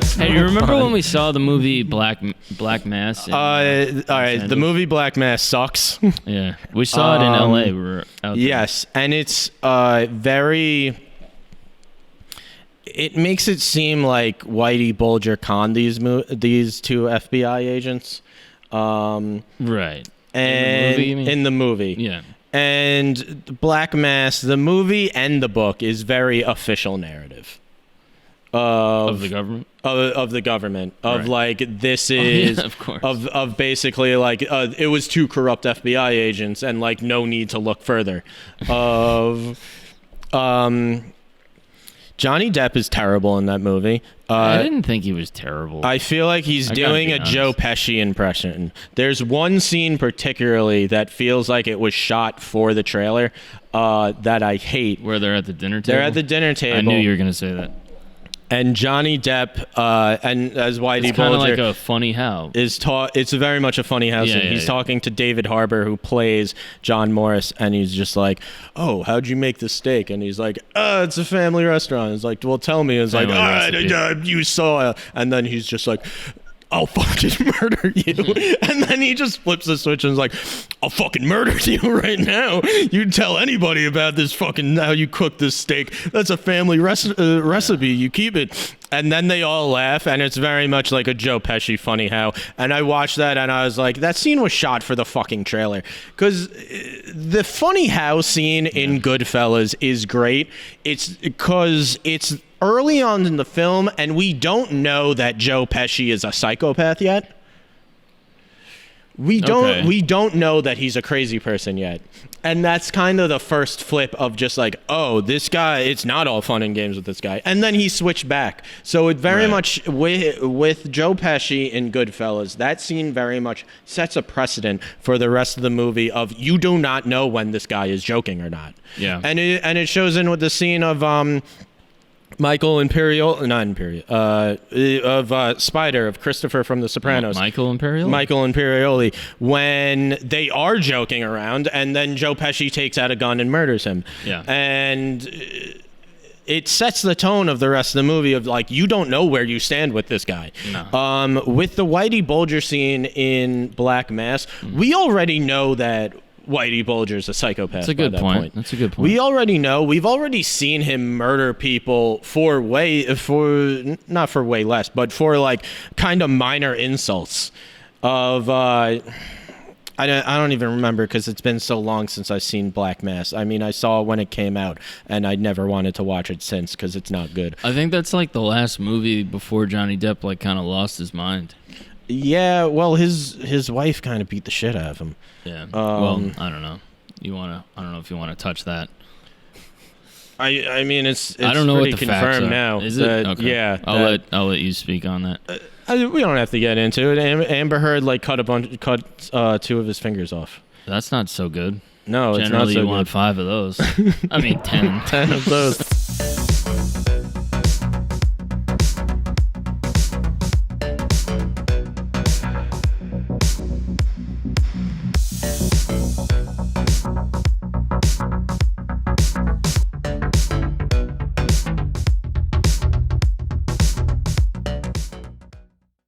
Hey, you remember when we saw the movie Black Mass? All right, the movie Black Mass sucks. Yeah, we saw it in L.A. We were out there. Yes, and it's very. It makes it seem like Whitey Bulger conned these two FBI agents. Right. And in the movie, yeah. And Black Mass, the movie and the book, is very official narrative of the government. Of the government, of right. Like this is of course. of basically like it was two corrupt FBI agents and like no need to look further. Of Johnny Depp is terrible in that movie. I didn't think he was terrible. I feel like he's doing a Joe Pesci impression. There's one scene particularly that feels like it was shot for the trailer that I hate. Where they're at the dinner table? They're at the dinner table. I knew you were going to say that. And Johnny Depp, and as Whitey it's kind of Bulger, like a funny how it's very much a funny how. Yeah, he's talking to David Harbour, who plays John Morris, and he's just like, "Oh, how'd you make the steak?" And he's like, "It's a family restaurant." It's like, "Well, tell me." It's like, "All right, you saw," and then he's just like, "I'll fucking murder you." And then he just flips the switch and is like, "I'll fucking murder you right now. You tell anybody about this fucking how you cook this steak. That's a family recipe. You keep it." And then they all laugh, and it's very much like a Joe Pesci funny how. And I watched that, and I was like, that scene was shot for the fucking trailer. Because the funny how scene in Goodfellas is great. It's because it's early on in the film, and we don't know that Joe Pesci is a psychopath yet. We don't know that he's a crazy person yet. And that's kind of the first flip of just like, oh, this guy, it's not all fun and games with this guy. And then he switched back. So it very much, with Joe Pesci in Goodfellas, that scene very much sets a precedent for the rest of the movie of you do not know when this guy is joking or not. Yeah. And it shows in with the scene of Michael Imperioli, of Spider, of Christopher from The Sopranos. Michael Imperioli, when they are joking around, and then Joe Pesci takes out a gun and murders him. Yeah. And it sets the tone of the rest of the movie of like, you don't know where you stand with this guy. No. With the Whitey Bulger scene in Black Mass, we already know that Whitey Bulger's a psychopath. That's a good point. That's a good point. We already know. We've already seen him murder people not for way less, but for like kind of minor insults. Of I don't even remember because it's been so long since I've seen Black Mass. I mean, I saw it when it came out, and I never wanted to watch it since because it's not good. I think that's like the last movie before Johnny Depp like kind of lost his mind. Yeah, well, his wife kind of beat the shit out of him. Yeah. Well, I don't know. I don't know if you want to touch that. I mean, it's I don't know what the confirmed facts are. now. Is it? Okay. Yeah. I'll let you speak on that. We don't have to get into it. Amber Heard like cut two of his fingers off. That's not so good. No, Generally, it's not so you good. want 5 of those. I mean, 10. 10 of those.